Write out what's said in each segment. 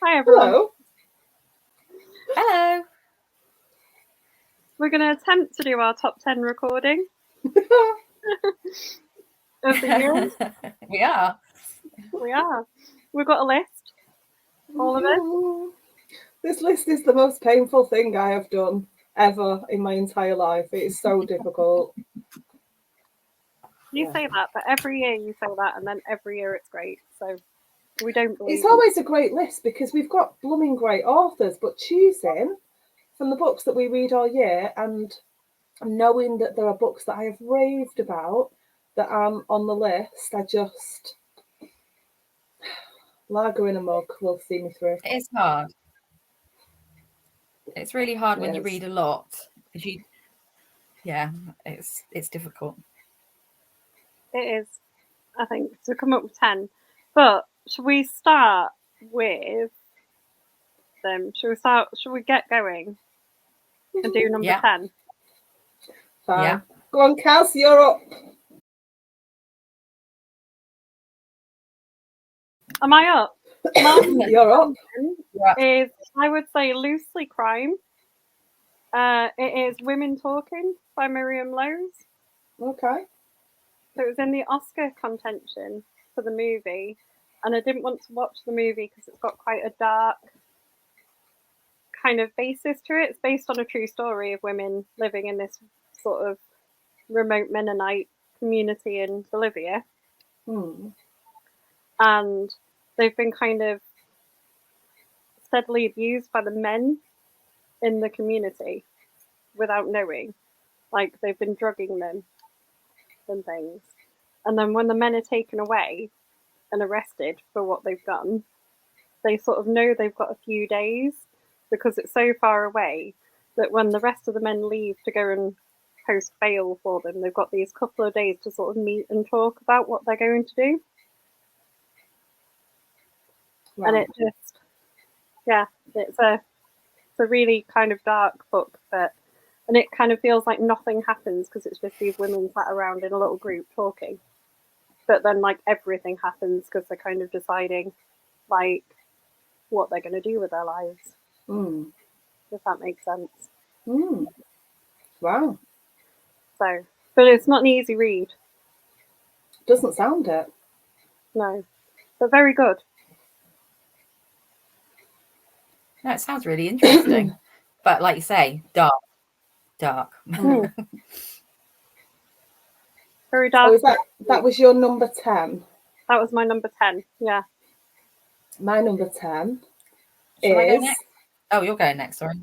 Hi, everyone. Hello. Hello. We're going to attempt to do our top 10 recording of the year. We are. We are. We've got a list, all of it. This list is the most painful thing I have done ever in my entire life. It is so difficult. You say that, but every year you say that, and then every year it's great. So we don't believe It's always a great list because we've got blooming great authors, but choosing from the books that we read all year and knowing that there are books that I have raved about that aren't on the list, I just lager in a mug will see me through. It's hard. It's really hard when you Yes. read a lot. It's difficult. it is, I think, to come up with 10. But should we start with them? Should we get going and do number 10? Fine. Yeah. Go on, Kaz, you're up. Am I up? You're up. Is, I would say, loosely crime. It is Women Talking by Miriam Lowes. Okay. So it was in the Oscar contention for the movie, and I didn't want to watch the movie because it's got quite a dark kind of basis to it. It's based on a true story of women living in this sort of remote Mennonite community in Bolivia. And they've been kind of steadily abused by the men in the community without knowing. Like, they've been drugging them and things. And then when the men are taken away and arrested for what they've done, they sort of know they've got a few days because it's so far away that when the rest of the men leave to go and post bail for them, they've got these couple of days to sort of meet and talk about what they're going to do. Wow. And it just, it's a really kind of dark book, and it kind of feels like nothing happens because it's just these women sat around in a little group talking. But then, like, everything happens because they're kind of deciding, like, what they're going to do with their lives. If that makes sense. Wow. So, but it's not an easy read. Doesn't sound it. No, but very good. No, it sounds really interesting. But like you say, dark. Very dark. So that was your number 10? That was my number 10, yeah. My number 10 Shall I go is... next? Oh, you're going next, sorry.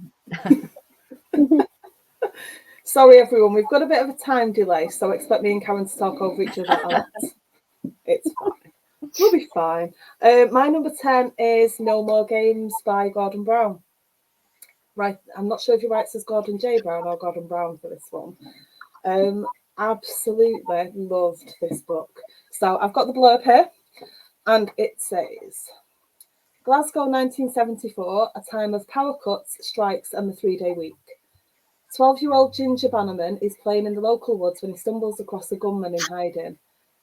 Sorry, everyone. We've got a bit of a time delay, so expect me and Karen to talk over each other a lot. It's fine. We'll be fine. My number 10 is No More Games by Gordon Brown. Right, I'm not sure if he writes as Gordon J. Brown or Gordon Brown for this one. Absolutely loved this book. So I've got the blurb here, and it says, Glasgow 1974, a time of power cuts, strikes, and the 3-day week. 12-year-old Ginger Bannerman is playing in the local woods when he stumbles across a gunman in hiding.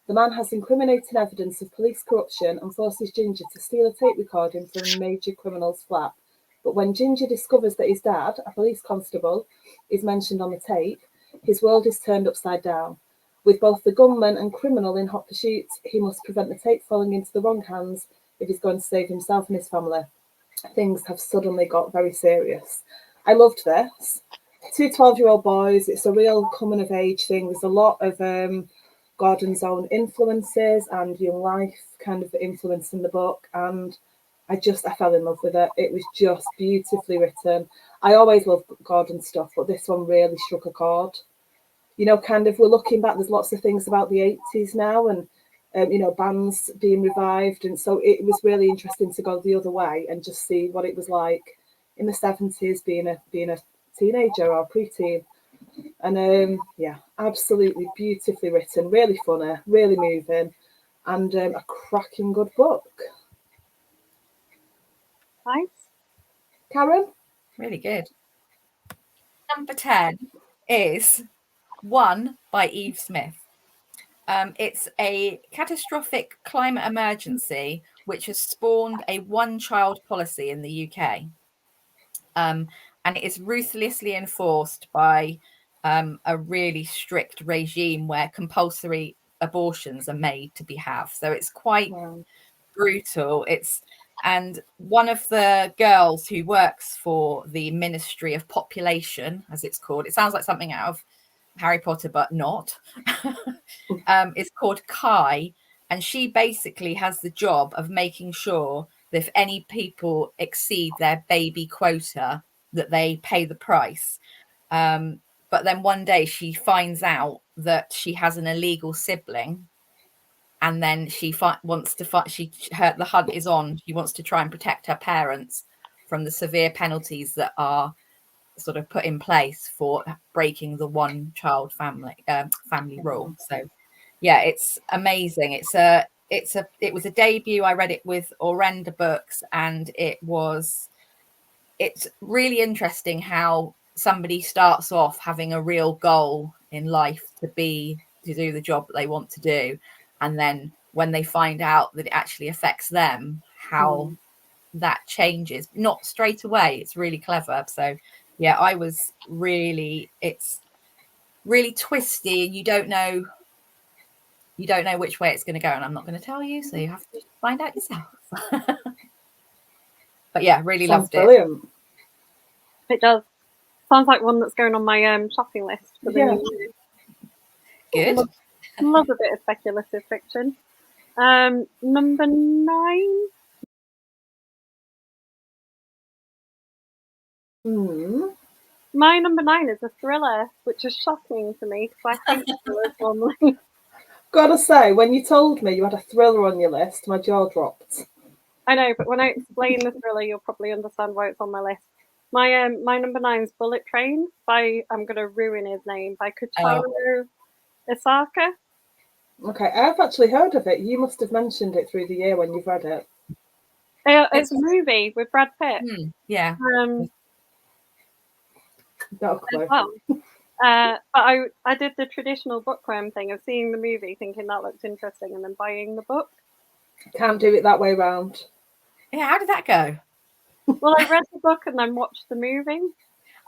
The man has incriminating evidence of police corruption and forces Ginger to steal a tape recording from a major criminal's flat. But when Ginger discovers that his dad, a police constable, is mentioned on the tape, his world is turned upside down. With both the gunman and criminal in hot pursuit, he must prevent the tape falling into the wrong hands if he's going to save himself and his family. Things have suddenly got very serious. I loved this. 2 12-year-old boys. It's a real coming-of-age thing. There's a lot of Gordon's own influences and young life kind of influence in the book, and I fell in love with it. It was just beautifully written. I always love Gordon stuff, but this one really struck a chord. You know, kind of, we're looking back, there's lots of things about the 80s now, and bands being revived, and so it was really interesting to go the other way and just see what it was like in the 70s being a teenager or preteen. And absolutely beautifully written, really funny, really moving, and a cracking good book. Nice. Karen? Really good. Number 10 is One by Eve Smith. It's a catastrophic climate emergency which has spawned a one-child policy in the UK. And it is ruthlessly enforced by a really strict regime where compulsory abortions are made to be had. So it's quite brutal. And one of the girls who works for the Ministry of Population, as it's called, it sounds like something out of Harry Potter, but not. It's called Kai, and she basically has the job of making sure that if any people exceed their baby quota, that they pay the price. But then one day she finds out that she has an illegal sibling, and then she wants to fight. The hunt is on. She wants to try and protect her parents from the severe penalties that are sort of put in place for breaking the one-child family rule. So, yeah, it's amazing. It was a debut. I read it with Orenda Books, and it's really interesting how somebody starts off having a real goal in life to do the job that they want to do, and then when they find out that it actually affects them, how that changes, not straight away. It's really clever. So yeah, it's really twisty, and you don't know which way it's going to go, and I'm not going to tell you, so you have to find out yourself. But yeah, really Sounds loved brilliant. It does. Sounds like one that's going on my shopping list for the new year. Good. Love a bit of speculative fiction. Number 9. My number 9 is a thriller, which is shocking to me because I hate thrillers normally. Gotta say, when you told me you had a thriller on your list, my jaw dropped. I know, but when I explain the thriller, you'll probably understand why it's on my list. My number 9 is Bullet Train by, I'm going to ruin his name, by Kotaro Isaka. Okay, I've actually heard of it. You must have mentioned it through the year when you've read it. It's a movie with Brad Pitt. Yeah. Not a clue. Well, but I did the traditional bookworm thing of seeing the movie, thinking that looked interesting, and then buying the book. Can't do it that way round. Yeah, how did that go? Well, I read the book and then watched the movie.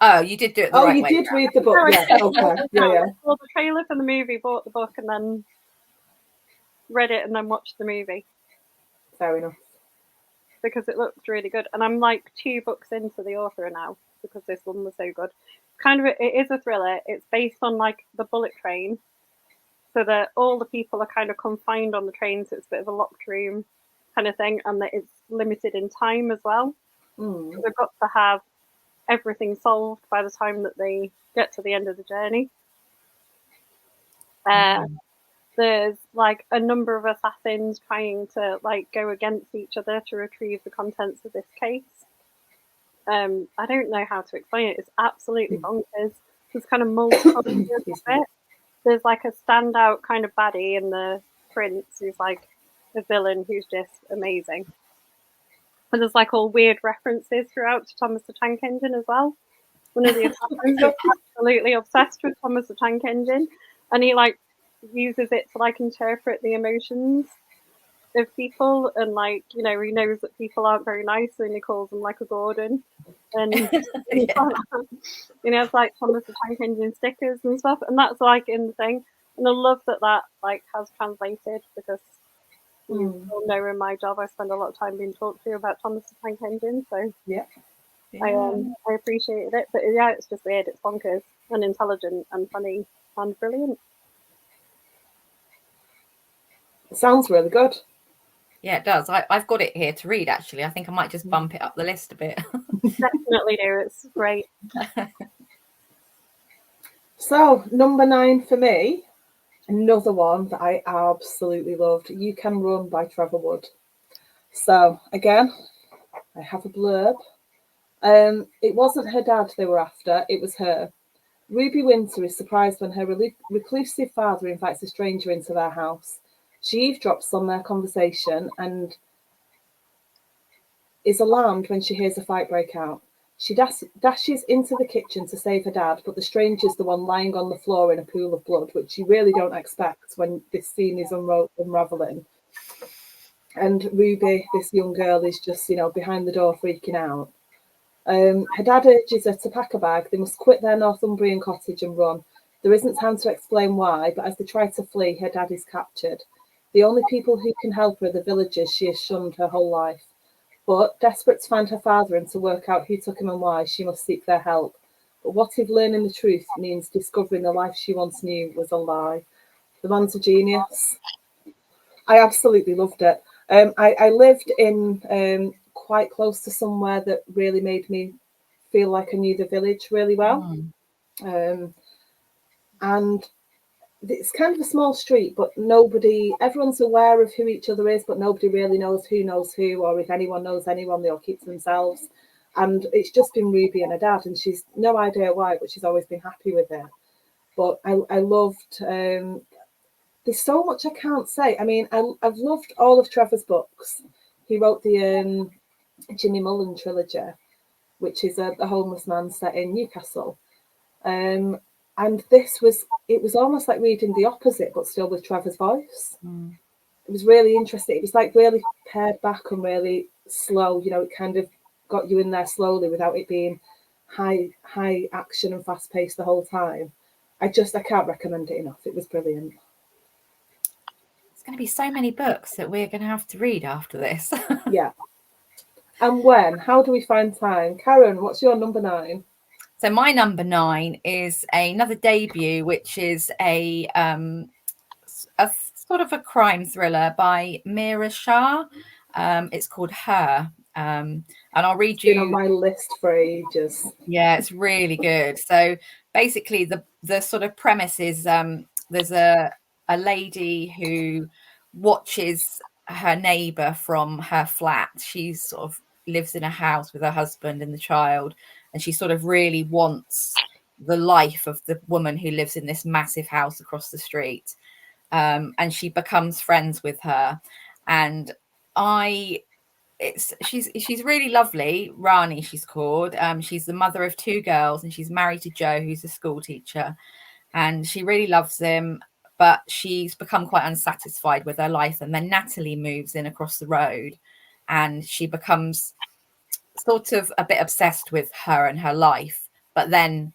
Oh, you did do it the right way. Oh, you did read the book, yeah. Okay, yeah. I saw the trailer for the movie, bought the book, and then read it and then watched the movie. Fair enough. Because it looked really good. And I'm like 2 books into the author now, because this one was so good. It is a thriller. It's based on like the bullet train, so that all the people are kind of confined on the train, so it's a bit of a locked room kind of thing, and that it's limited in time as well. So they've got to have everything solved by the time that they get to the end of the journey. There's like a number of assassins trying to like go against each other to retrieve the contents of this case. I don't know how to explain it. It's absolutely bonkers. There's kind of multiple layers of it. There's like a standout kind of baddie in the Prince, who's like a villain who's just amazing. And there's like all weird references throughout to Thomas the Tank Engine as well. One of the assassins is absolutely obsessed with Thomas the Tank Engine, and he like uses it to like interpret the emotions of people, and like, you know, he knows that people aren't very nice, and he calls them like a Gordon, and you know, it's like Thomas the Tank Engine stickers and stuff, and that's like in the thing. And I love that like has translated, because you all know in my job I spend a lot of time being talked to about Thomas the Tank Engine, so I appreciated it. But yeah, it's just weird. It's bonkers and intelligent and funny and brilliant. It sounds really good. Yeah, it does. I've got it here to read, actually. I think I might just bump it up the list a bit. Definitely do. It's great. So, number 9 for me, another one that I absolutely loved, You Can Run by Trevor Wood. So, again, I have a blurb. It wasn't her dad they were after, it was her. Ruby Winter is surprised when her reclusive father invites a stranger into their house. She eavesdrops on their conversation and is alarmed when she hears a fight break out. She dashes into the kitchen to save her dad, but the stranger's the one lying on the floor in a pool of blood, which you really don't expect when this scene is unraveling. and Ruby, this young girl, is just, behind the door freaking out. Her dad urges her to pack a bag. They must quit their Northumbrian cottage and run. There isn't time to explain why, but as they try to flee, her dad is captured. The only people who can help her are the villagers she has shunned her whole life. But, desperate to find her father and to work out who took him and why, she must seek their help. But what if learning the truth means discovering the life she once knew was a lie? The man's a genius. I absolutely loved it. I lived in quite close to somewhere that really made me feel like I knew the village really well. And it's kind of a small street, but everyone's aware of who each other is, but nobody really knows who, or if anyone knows anyone, they all keep to themselves. And it's just been Ruby and her dad, and she's no idea why, but she's always been happy with it. But I loved, there's so much I can't say. I mean, I've loved all of Trevor's books. He wrote the Jimmy Mullen trilogy, which is a homeless man set in Newcastle. And it was almost like reading the opposite, but still with Trevor's voice. It was really interesting. It was like really pared back and really slow. It kind of got you in there slowly without it being high action and fast paced the whole time. I can't recommend it enough. It was brilliant. There's going to be so many books that we're going to have to read after this. Yeah. And how do we find time? Karen, what's your number 9? So my number 9 is another debut, which is a sort of a crime thriller by Mira Shah. It's called Her. And I'll read you. Been on my list for ages. Yeah, it's really good. So basically, the sort of premise is there's a lady who watches her neighbour from her flat. She sort of lives in a house with her husband and the child, and she sort of really wants the life of the woman who lives in this massive house across the street. And she becomes friends with her. And she's really lovely. Rani, she's called. She's the mother of 2 girls, and she's married to Joe, who's a school teacher. And she really loves him, but she's become quite unsatisfied with her life. And then Natalie moves in across the road, and she becomes sort of a bit obsessed with her and her life. But then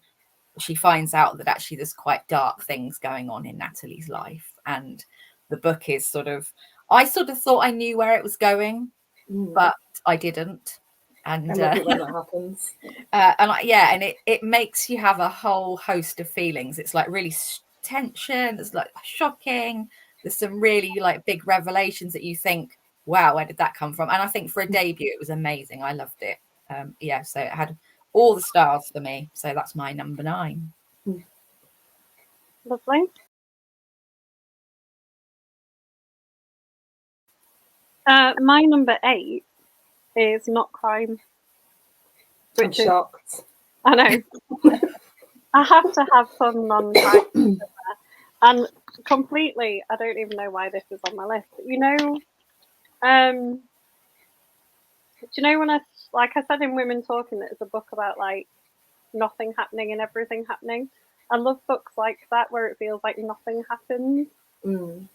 she finds out that actually there's quite dark things going on in Natalie's life. And the book is I sort of thought I knew where it was going, but I didn't. And I love it when that happens. And it makes you have a whole host of feelings. It's like really tension. It's like shocking. There's some really like big revelations that you think, wow, where did that come from? And I think for a debut, it was amazing. I loved it. So it had all the stars for me. So that's my number 9. Lovely. My number 8 is not crime. I'm shocked. I know. I have to have some non-crime. And completely, I don't even know why this is on my list. Do you know when I said in Women Talking that it's a book about like nothing happening and everything happening? I love books like that where it feels like nothing happens. And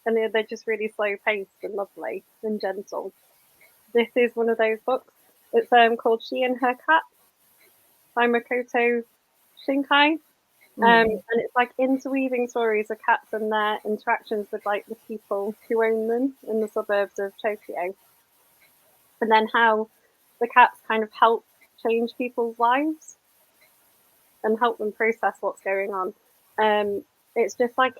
they're just really slow paced and lovely and gentle. This is one of those books. It's called She and Her Cat by Makoto Shinkai. And it's like interweaving stories of cats and their interactions with like the people who own them in the suburbs of Tokyo. And then how the cats kind of help change people's lives and help them process what's going on. It's just like,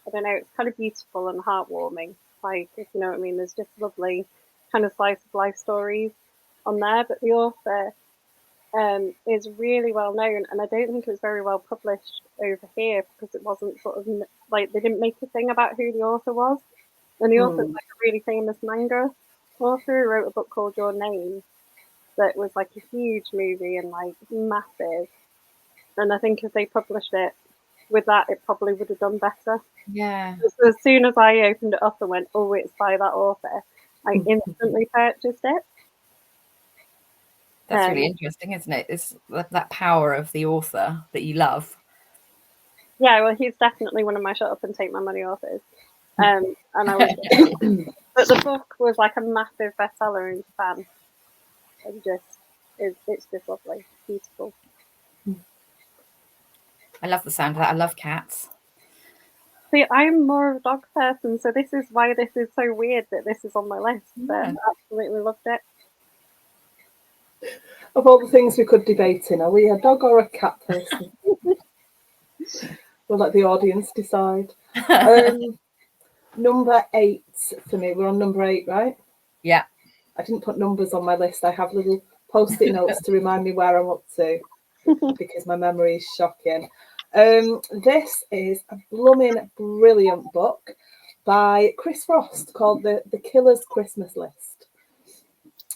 I don't know, it's kind of beautiful and heartwarming. Like, if you know what I mean, there's just lovely kind of slice of life stories on there. But the author is really well known, and I don't think it was very well published over here because it wasn't sort of like they didn't make a thing about who the author was. And the author's like a really famous manga author who wrote a book called Your Name that was like a huge movie and like massive. And I think if they published it with that, it probably would have done better. Yeah. So as soon as I opened it up and went, oh, it's by that author, I instantly purchased it. That's really interesting, isn't it? It's that power of the author that you love. Yeah, well, he's definitely one of my shut up and take my money authors. And I was But the book was like a massive bestseller in Japan, and it's just lovely, beautiful. I love the sound of that. I love cats. See, I'm more of a dog person, so this is why this is so weird that this is on my list. But Yeah. I absolutely loved it. Of all the things we could debate in, are we a dog or a cat person? We'll let the audience decide. Number 8 for me. We're on number 8, right? Yeah. I didn't put numbers on my list. I have little post-it notes to remind me where I'm up to because my memory is shocking. This is a blooming brilliant book by Chris Frost called The Killer's Christmas List.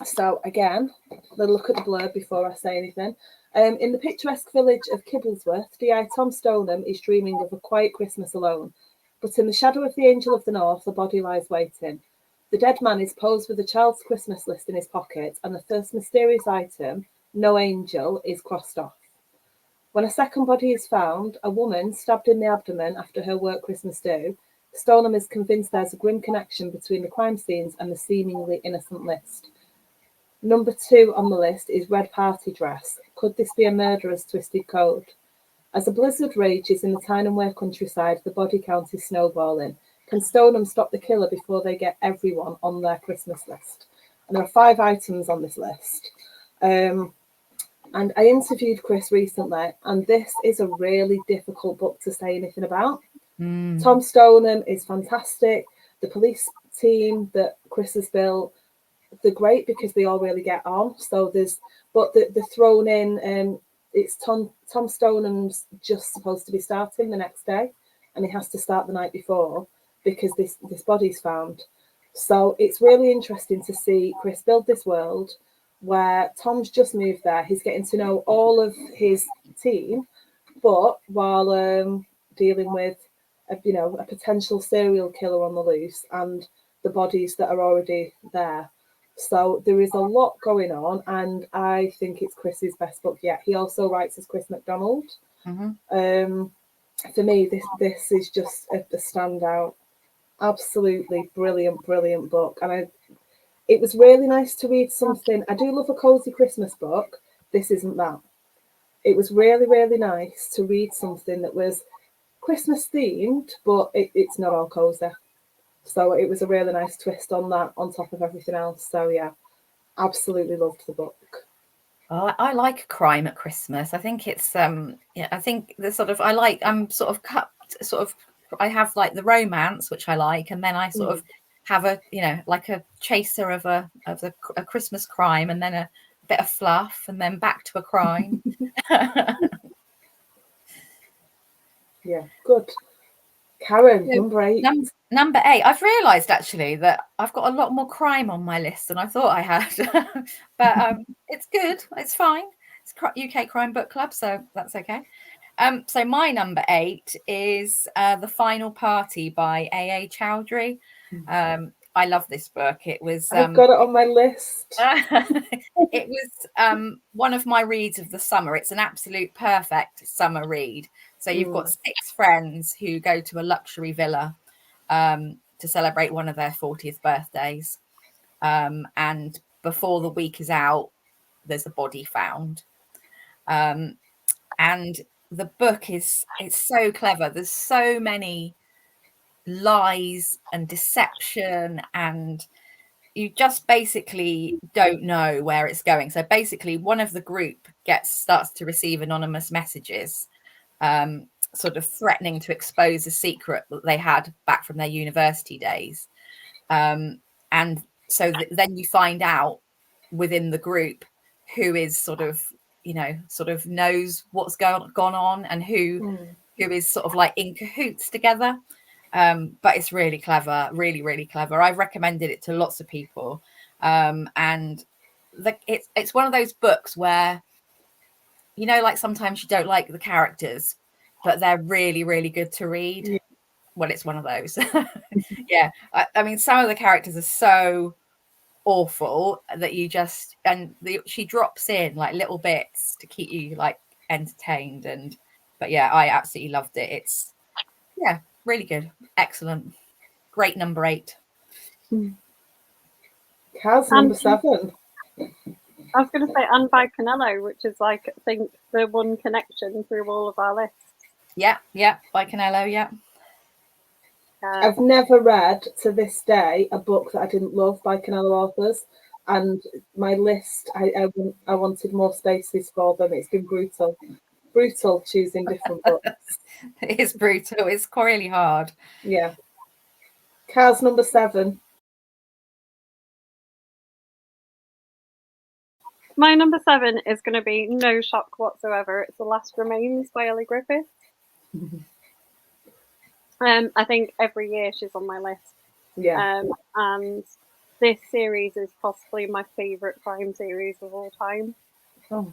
So again, let's look at the blurb before I say anything. In the picturesque village of Kibblesworth, D.I. Tom Stoneham is dreaming of a quiet Christmas alone. But in the shadow of the Angel of the North, a body lies waiting. The dead man is posed with a child's Christmas list in his pocket, and the first mysterious item, no angel, is crossed off. When a second body is found, a woman stabbed in the abdomen after her work Christmas do, Stoneham is convinced there's a grim connection between the crime scenes and the seemingly innocent list. Number 2 on the list is Red Party Dress. Could this be a murderer's twisted code? As a blizzard rages in the Tyne-and-Wear countryside, the body count is snowballing. Can Stoneham stop the killer before they get everyone on their Christmas list? And there are 5 items on this list. And I interviewed Chris recently, and this is a really difficult book to say anything about. Tom Stoneham is fantastic. The police team that Chris has built, they're great because they all really get on. So they're thrown in. It's Tom Stoneham's just supposed to be starting the next day, and he has to start the night before because this body's found. So it's really interesting to see Chris build this world where Tom's just moved there. He's getting to know all of his team, but while dealing with a potential serial killer on the loose and the bodies that are already there. So there is a lot going on, and I think it's Chris's best book yet. He also writes as Chris MacDonald. Mm-hmm. For me, this is just a standout. Absolutely brilliant book. And it was really nice to read something. I do love a cozy Christmas book. This isn't that. It was really, really nice to read something that was Christmas themed, but it's not all cozy. So it was a really nice twist on that, on top of everything else. So yeah, absolutely loved the book. Oh, I like crime at Christmas. I think it's I think the sort of I have like the romance, which I like, and then I sort of have a like a chaser of a Christmas crime, and then a bit of fluff, and then back to a crime. Yeah, good. Karen, number 8. Number 8. I've realised actually that I've got a lot more crime on my list than I thought I had, but it's good. It's fine. It's UK Crime Book Club, so that's okay. So my number 8 is The Final Party by A.A. Chowdhury. I love this book. It was I've got it on my list. It was one of my reads of the summer. It's an absolute perfect summer read. So you've got 6 friends who go to a luxury villa to celebrate one of their 40th birthdays. And before the week is out, there's a body found. And the book it's so clever. There's so many lies and deception, and you just basically don't know where it's going. So basically one of the group starts to receive anonymous messages sort of threatening to expose a secret that they had back from their university days, and so then you find out within the group who is sort of knows what's gone on, and who is sort of like in cahoots together. But it's really clever, really, really clever. I've recommended it to lots of people. And it's one of those books where, like sometimes you don't like the characters, but they're really, really good to read. Yeah. Well, it's one of those. Yeah. I mean, some of the characters are so awful that she drops in like little bits to keep you like entertained. But yeah, I absolutely loved it. It's really good. Excellent. Great number 8. Kaz, And number 7. I was going to say, and by Canelo, which is like, I think, the one connection through all of our lists. Yeah, by Canelo, yeah. I've never read to this day a book that I didn't love by Canelo authors, and my list, I wanted more spaces for them. It's been brutal choosing different books. It is brutal. It's really hard. Yeah. Kaz, number 7. My number 7 is going to be no shock whatsoever. It's The Last Remains by Ellie Griffith. I think every year she's on my list. Yeah. And this series is possibly my favourite crime series of all time. Oh.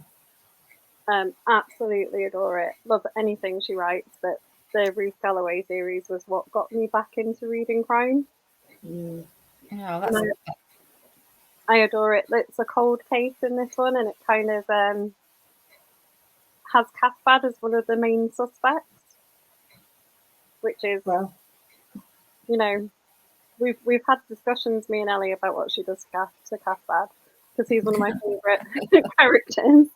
Absolutely adore it. Love anything she writes, but the Ruth Galloway series was what got me back into reading crime. Oh, that's I adore it. It's a cold case in this one, and it kind of has Cathbad as one of the main suspects, which is, Well, you know, we've had discussions, me and Ellie, about what she does to Cathbad, because he's one of my favourite characters.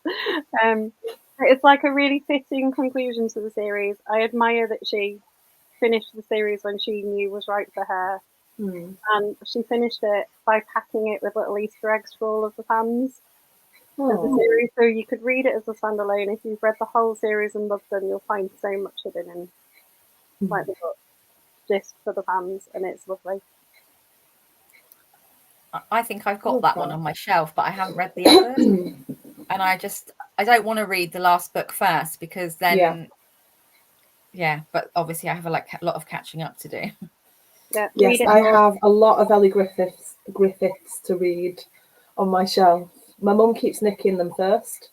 It's like a really fitting conclusion to the series. I admire that she finished the series when she knew was right for her. And she finished it by packing it with little Easter eggs for all of the fans of the series. So you could read it as a standalone. If you've read the whole series and loved them, you'll find so much hidden in like the book just for the fans, and it's lovely. I think I've got that one on my shelf, but I haven't read the others. And I don't want to read the last book first, because then but obviously I have a lot of catching up to do. Yes, I have a lot of Ellie Griffiths to read on my shelf. My mum keeps nicking them first.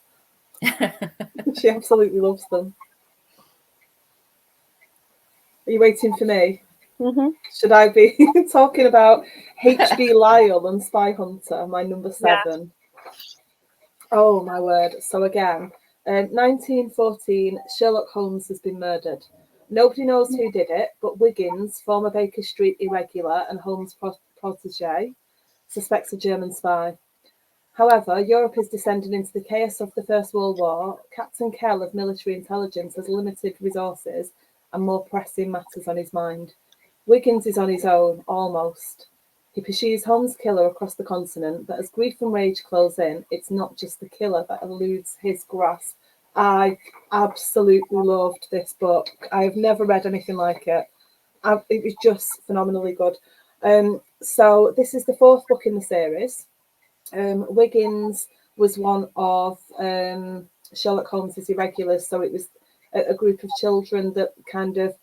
She absolutely loves them. Are you waiting for me? Mm-hmm. Should I be talking about H.B. Lyle and Spy Hunter, my number 7? Yeah. Oh, my word. So again, 1914, Sherlock Holmes has been murdered. Nobody knows who did it, but Wiggins, former Baker Street irregular and Holmes' protege, suspects a German spy. However, Europe is descending into the chaos of the First World War. Captain Kell of military intelligence has limited resources and more pressing matters on his mind. Wiggins is on his own, almost. He pursues Holmes' killer across the continent, but as grief and rage close in, it's not just the killer that eludes his grasp. I absolutely loved this book. I've never read anything like it. It was just phenomenally good. So this is the 4th book in the series. Wiggins was one of Sherlock Holmes's irregulars, so it was a group of children that kind of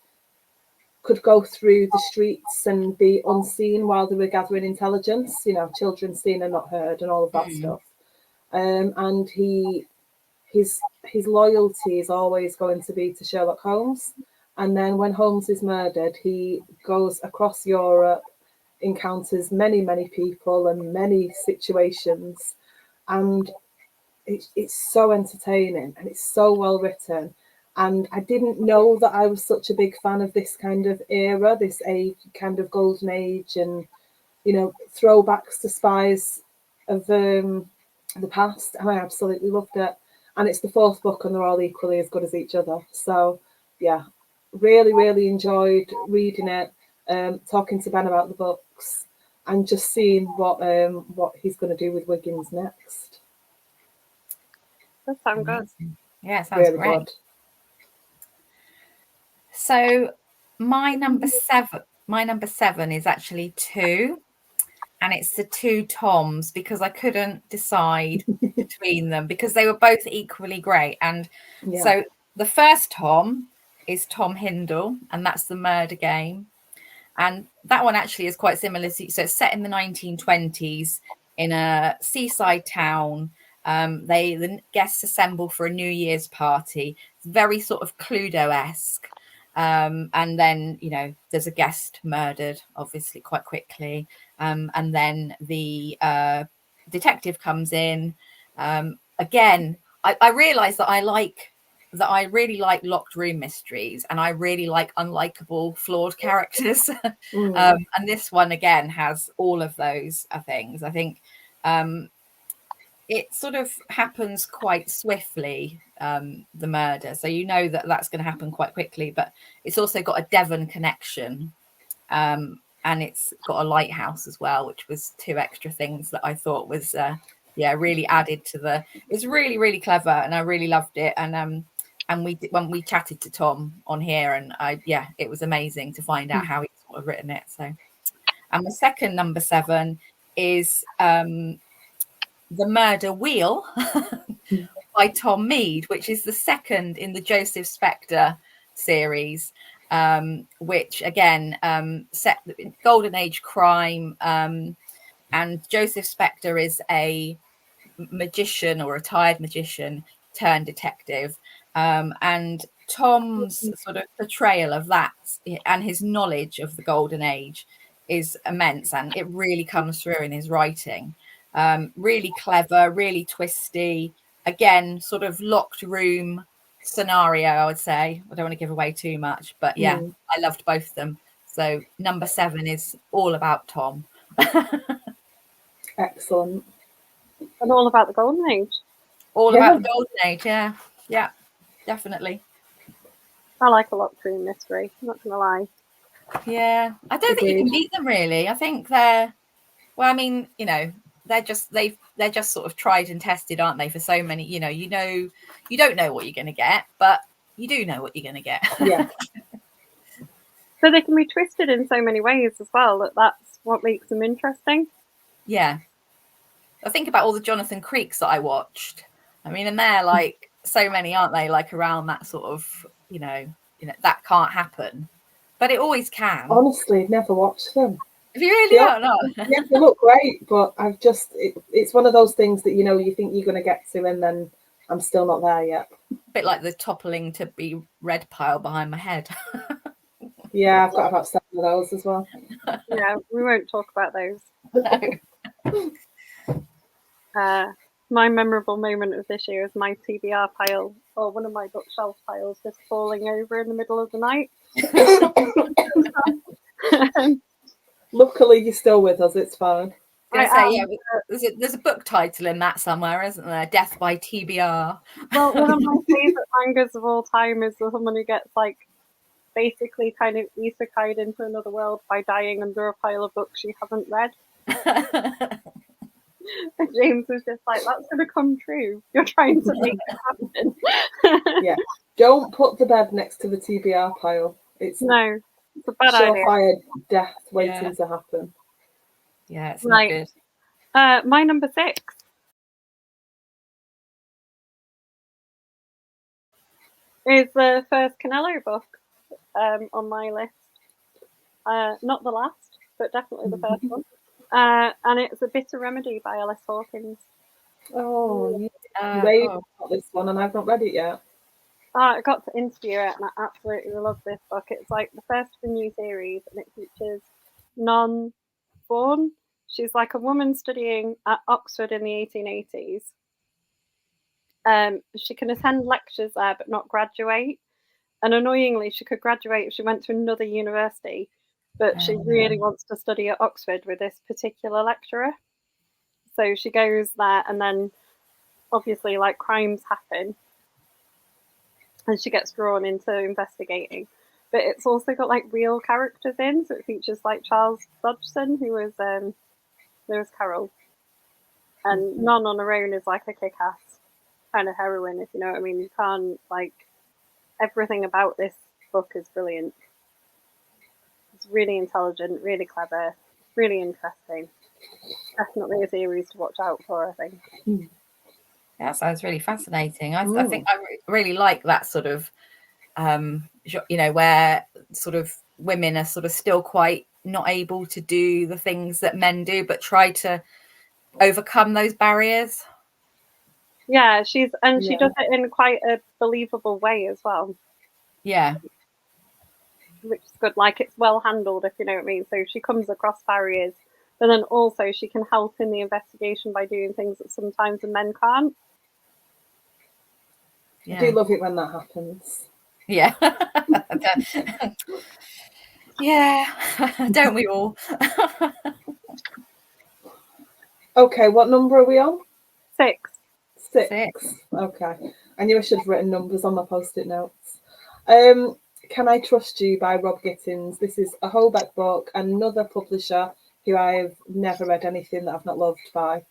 could go through the streets and be unseen while they were gathering intelligence, children seen and not heard and all of that stuff. And his loyalty is always going to be to Sherlock Holmes. And then when Holmes is murdered, he goes across Europe, encounters many, many people and many situations. And it's so entertaining and it's so well written. And I didn't know that I was such a big fan of this kind of era, this age, kind of golden age, and throwbacks to spies of the past. And I absolutely loved it. And it's the 4th book, and they're all equally as good as each other. So yeah, really, really enjoyed reading it, talking to Ben about the books, and just seeing what he's going to do with Wiggins next. That sounds good. Yeah, it sounds really great. Good. So my number 7 is actually 2, and it's the 2 Toms, because I couldn't decide between them because they were both equally great. And so the first Tom is Tom Hindle, and that's The Murder Game. And that one actually is quite similar. So it's set in the 1920s in a seaside town. The guests assemble for a New Year's party. It's very sort of Cluedo-esque. And then, there's a guest murdered, obviously, quite quickly. And then the detective comes in. Again, I realised that I like that I really like locked room mysteries, and I really like unlikable, flawed characters. And this one again has all of those things. I think it sort of happens quite swiftly, the murder, so you know that that's going to happen quite quickly, but it's also got a Devon connection, and it's got a lighthouse as well, which was two extra things that I thought was really added to the. It's really, really clever, and I really loved it. And when we chatted to Tom on here, and it was amazing to find out how he's sort of written it. So, and the second number 7 is The Murder Wheel by Tom Mead, which is the second in the Joseph Spector series, which again set golden age crime, and Joseph Spector is a magician or retired magician turned detective, and Tom's sort of portrayal of that and his knowledge of the golden age is immense, and it really comes through in his writing. Really clever, really twisty, again sort of locked room scenario, I would say. I don't want to give away too much, but I loved both of them. So number 7 is all about Tom. Excellent. And all about the golden age. All about the golden age, yeah, definitely. I like a locked room mystery, I'm not gonna lie. Yeah, I don't think you can beat them, really. I think they're, well, I mean, you know, they're just sort of tried and tested, aren't they, for so many, you don't know what you're going to get, but you do know what you're going to get. Yeah. So they can be twisted in so many ways as well, that's what makes them interesting. Yeah. I think about all the Jonathan Creeks that I watched. I mean, and they're like so many, aren't they, like around that sort of, you know, that can't happen, but it always can. Honestly, never watched them. If you really are not. Yeah, they look great, but I've just it's one of those things that you think you're going to get to, and then I'm still not there yet. A bit like the toppling to be red pile behind my head. Yeah, I've got about 7 of those as well. Yeah, we won't talk about those. No. My memorable moment of this year is my TBR pile, or one of my bookshelf piles, just falling over in the middle of the night. Luckily, you're still with us. It's fine. There's a book title in that somewhere, isn't there? Death by TBR. Well, one of my favourite mangas of all time is the woman who gets like basically kind of isekai'd into another world by dying under a pile of books she hasn't read. And James was just like, that's going to come true. You're trying to make it happen. Yeah. Don't put the bed next to the TBR pile. It's a bad idea. Surefire death waiting to happen. Yeah, it's not good. My number 6 is the first Canelo book on my list. Not the last, but definitely the first one. And it's A Bitter Remedy by Alice Hawkins. Oh, you got this one, and I've not read it yet. I got to interview it, and I absolutely love this book. It's like the first of a new series, and it features Non Vaughan. She's like a woman studying at Oxford in the 1880s. She can attend lectures there, but not graduate. And annoyingly, she could graduate if she went to another university, but she really wants to study at Oxford with this particular lecturer. So she goes there, and then obviously like crimes happen, and she gets drawn into investigating. But it's also got like real characters in, so it features like Charles Dodgson, who was Lewis Carroll, and Non on her own is like a kick-ass kind of heroine, if you know what I mean. You can't, like, everything about this book is brilliant. It's really intelligent, really clever, really interesting. Definitely a series to watch out for, I think. That sounds really fascinating. I think I really like that sort of, where sort of women are sort of still quite not able to do the things that men do, but try to overcome those barriers. Yeah, she does it in quite a believable way as well. Yeah. Which is good. Like, it's well handled, if you know what I mean. So she comes across barriers, but then also she can help in the investigation by doing things that sometimes the men can't. Yeah. I do love it when that happens. Yeah. Yeah. Don't we all? Okay, what number are we on? 6. 6. Okay. I knew I should have written numbers on my post-it notes. Can I Trust You by Rob Gittins. This is a Holbeck book, another publisher who I've never read anything that I've not loved by.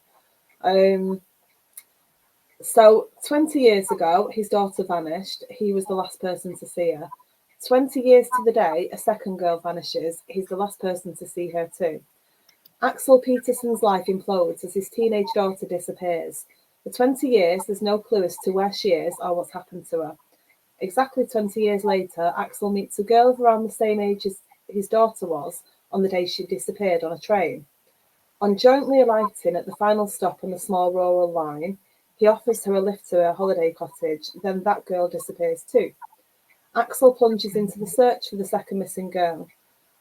So 20 years ago, his daughter vanished. He was the last person to see her. 20 years to the day, a second girl vanishes. He's the last person to see her too. Axel Peterson's life implodes as his teenage daughter disappears. For 20 years, there's no clue as to where she is or what's happened to her. Exactly 20 years later, Axel meets a girl of around the same age as his daughter was on the day she disappeared on a train. On jointly alighting at the final stop on the small rural line, he offers her a lift to her holiday cottage, then that girl disappears too. Axel plunges into the search for the second missing girl.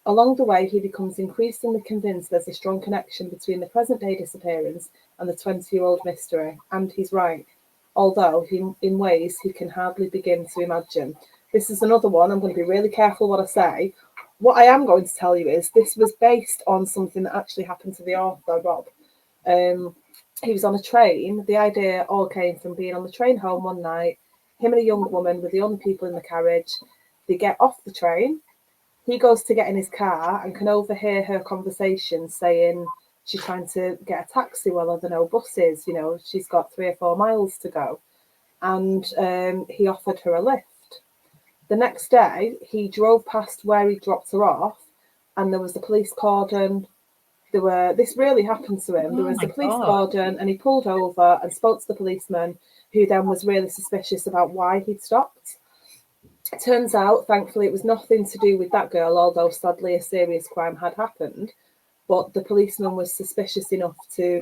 Along the way, he becomes increasingly convinced there's a strong connection between the present-day disappearance and the 20-year-old mystery, and he's right, although in ways he can hardly begin to imagine. This is another one, I'm going to be really careful what I say. What I am going to tell you is this was based on something that actually happened to the author, Rob. He was on a train. The idea all came from being on the train home one night. Him and a young woman were the only people in the carriage. They get off the train. He goes to get in his car and can overhear her conversation saying she's trying to get a taxi. Well, there are no buses, you know, she's got 3 or 4 miles to go. And he offered her a lift. The next day, he drove past where he dropped her off, and there was a police cordon. This really happened to him. There was a police cordon, and he pulled over and spoke to the policeman, who then was really suspicious about why he'd stopped. It turns out, thankfully, it was nothing to do with that girl, although sadly a serious crime had happened. But the policeman was suspicious enough to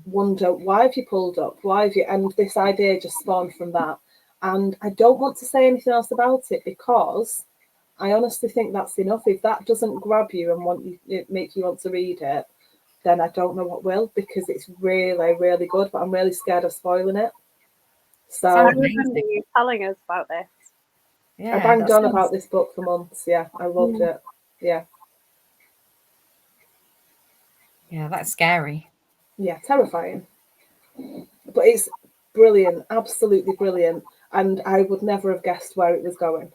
wonder, why have you pulled up? Why have you? And this idea just spawned from that. And I don't want to say anything else about it because I honestly think that's enough. If that doesn't grab you and make you want to read it, then I don't know what will, because it's really, really good. But I'm really scared of spoiling it. So I remember you telling us about this. Yeah, I banged on about this book for months. Yeah, I loved it. Yeah. Yeah, that's scary. Yeah, terrifying. But it's brilliant, absolutely brilliant. And I would never have guessed where it was going.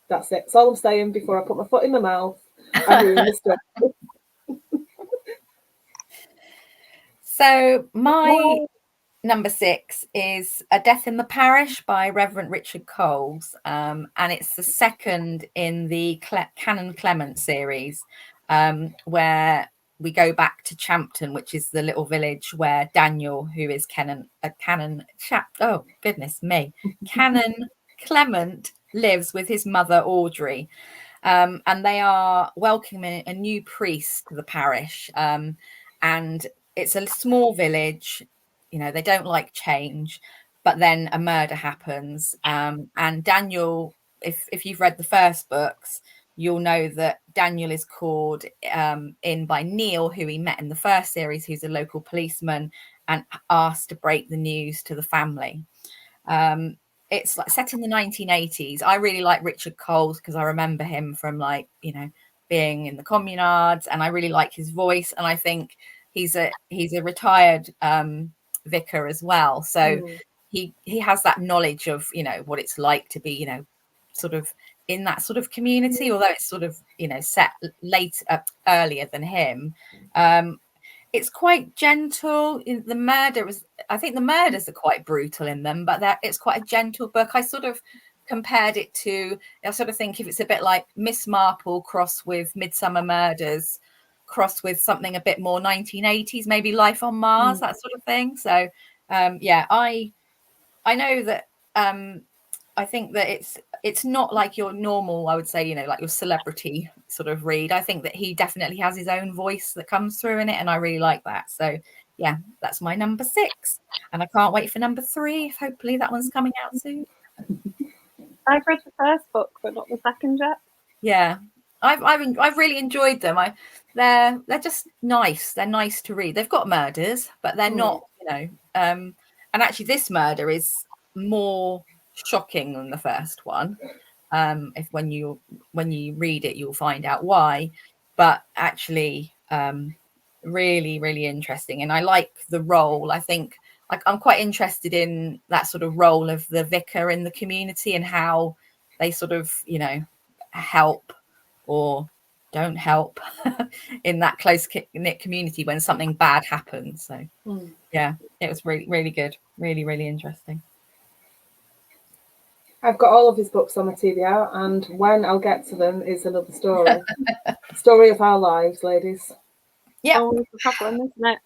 That's it. That's all I'm saying before I put my foot in my mouth and ruin the story. So my number 6 is A Death in the Parish by Reverend Richard Coles. And it's the second in the Canon Clement series, where we go back to Champton, which is the little village where Daniel, who is Canon Clement, lives with his mother Audrey. And they are welcoming a new priest to the parish. And it's a small village. You know, they don't like change, but then a murder happens. And Daniel, if you've read the first books, you'll know that Daniel is called in by Neil, who he met in the first series, who's a local policeman, and asked to break the news to the family. It's like set in the 1980s. I really like Richard Coles because I remember him from, like, you know, being in the Communards, and I really like his voice. And I think he's a retired vicar as well, so he has that knowledge of, you know, what it's like to be, you know, sort of in that sort of community, although it's sort of, you know, set earlier than him. It's quite gentle. I think the murders are quite brutal in them, but it's quite a gentle book. I sort of compared it to, I sort of think if it's a bit like Miss Marple cross with Midsummer Murders, cross with something a bit more 1980s, maybe Life on Mars, that sort of thing. So yeah, I know that I think that it's not like your normal, I would say, you know, like your celebrity sort of read. I think that he definitely has his own voice that comes through in it, and I really like that. So yeah, that's my number 6, and I can't wait for number 3. Hopefully that one's coming out soon. I've read the first book, but not the second yet. Yeah, I've really enjoyed them. They're just nice. They're nice to read. They've got murders, but they're not, you know. And actually, this murder is more shocking than the first one. If when you read it, you'll find out why. But actually, really, really interesting. And I like the role. I think like I'm quite interested in that sort of role of the vicar in the community and how they sort of, you know, help or don't help in that close knit community when something bad happens. So yeah, it was really, really good. Really, really interesting. I've got all of his books on my TBR, and when I'll get to them is another story. Story of our lives, ladies. Yeah. Always a problem, isn't it?